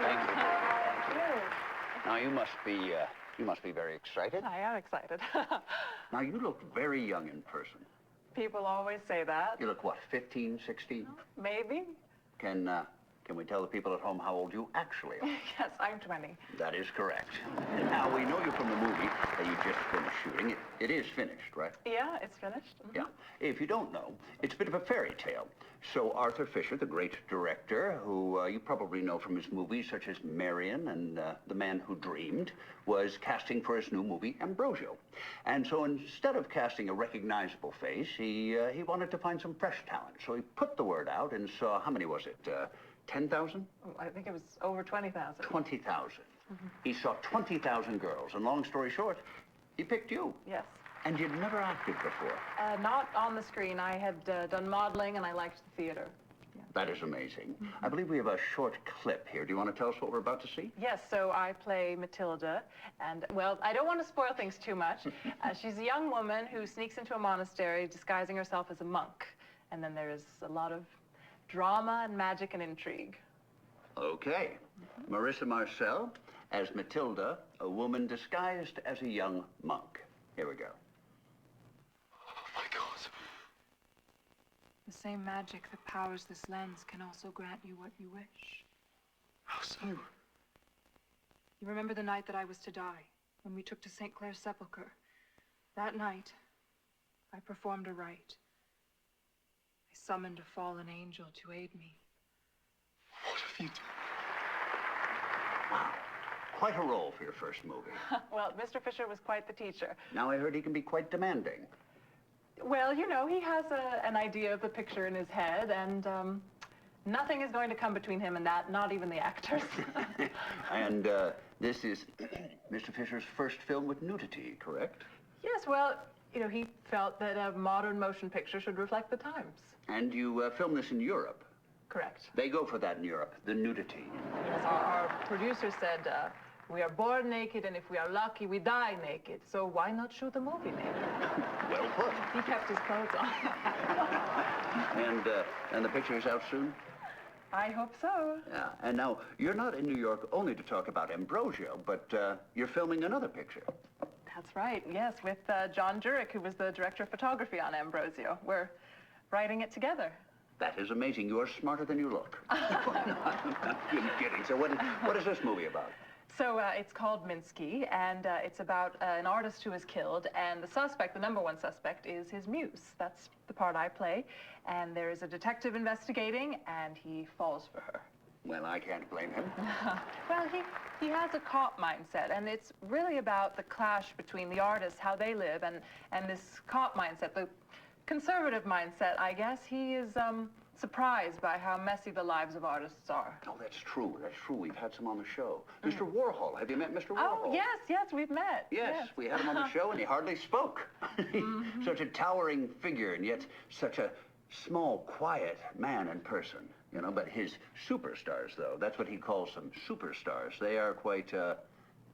Thank you. Now you must be very excited. I am excited. Now you look very young in person. People always say that. You look what, 15, 16? Maybe. Can we tell the people at home how old you actually are? Yes, I'm 20. That is correct. Now, we know you from the movie that you just finished shooting. It is finished, right? Yeah, it's finished. Mm-hmm. Yeah. If you don't know, it's a bit of a fairy tale. So Arthur Fisher, the great director, who you probably know from his movies such as Marion and The Man Who Dreamed, was casting for his new movie, Ambrosio. And so instead of casting a recognizable face, he wanted to find some fresh talent. So he put the word out and saw, how many was it? 10,000? I think it was over 20,000. 20,000. Mm-hmm. He saw 20,000 girls, and long story short, he picked you. Yes. And you'd never acted before. Not on the screen. I had done modeling, and I liked the theater. Yeah. That is amazing. Mm-hmm. I believe we have a short clip here. Do you want to tell us what we're about to see? Yes, so I play Matilda, and, well, I don't want to spoil things too much. She's a young woman who sneaks into a monastery disguising herself as a monk, and then there is a lot of drama and magic and intrigue. Okay. Mm-hmm. Marissa Marcel as Matilda, a woman disguised as a young monk. Here we go. Oh, my God. The same magic that powers this lens can also grant you what you wish. How so? You remember the night that I was to die, when we took to St. Clair's sepulchre? That night, I performed a rite. I summoned a fallen angel to aid me. What have you done? Wow. Quite a role for your first movie. Well, Mr. Fisher was quite the teacher. Now I heard he can be quite demanding. Well, you know, he has an idea of the picture in his head, and nothing is going to come between him and that, not even the actors. And this is Mr. Fisher's first film with nudity, correct? Yes, well, you know, he felt that a modern motion picture should reflect the times. And you filmed this in Europe? Correct. They go for that in Europe, the nudity. Yes, our producer said, we are born naked, and if we are lucky, we die naked. So why not shoot the movie naked? Well put. He kept his clothes on. And the picture is out soon? I hope so. Yeah, and now, you're not in New York only to talk about Ambrosio, but you're filming another picture. That's right, yes, with John Jurek, who was the director of photography on Ambrosio. We're writing it together. That is amazing. You are smarter than you look. I'm kidding. So what is this movie about? So it's called Minsky, and it's about an artist who is killed, and the suspect, the number one suspect, is his muse. That's the part I play. And there is a detective investigating, and he falls for her. Well, I can't blame him. Well, he has a cop mindset, and it's really about the clash between the artists, how they live, and this cop mindset, the conservative mindset, I guess. He is surprised by how messy the lives of artists are. Oh, that's true. That's true. We've had some on the show. Mr. Warhol. Have you met Mr. Warhol? Oh, yes, we've met. Yes, we had him on the show, and he hardly spoke. Such a towering figure, and yet such a small, quiet man in person. You know, but his superstars, though, that's what he calls them, superstars. They are quite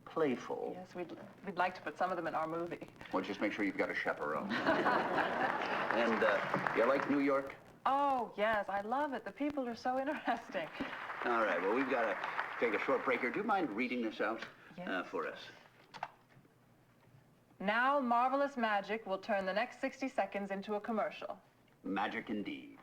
playful. Yes, we'd like to put some of them in our movie. Well, just make sure you've got a chaperone. And you like New York? Oh, yes, I love it. The people are so interesting. All right, well, we've got to take a short break here. Do you mind reading this out for us? Now, marvelous magic will turn the next 60 seconds into a commercial. Magic indeed.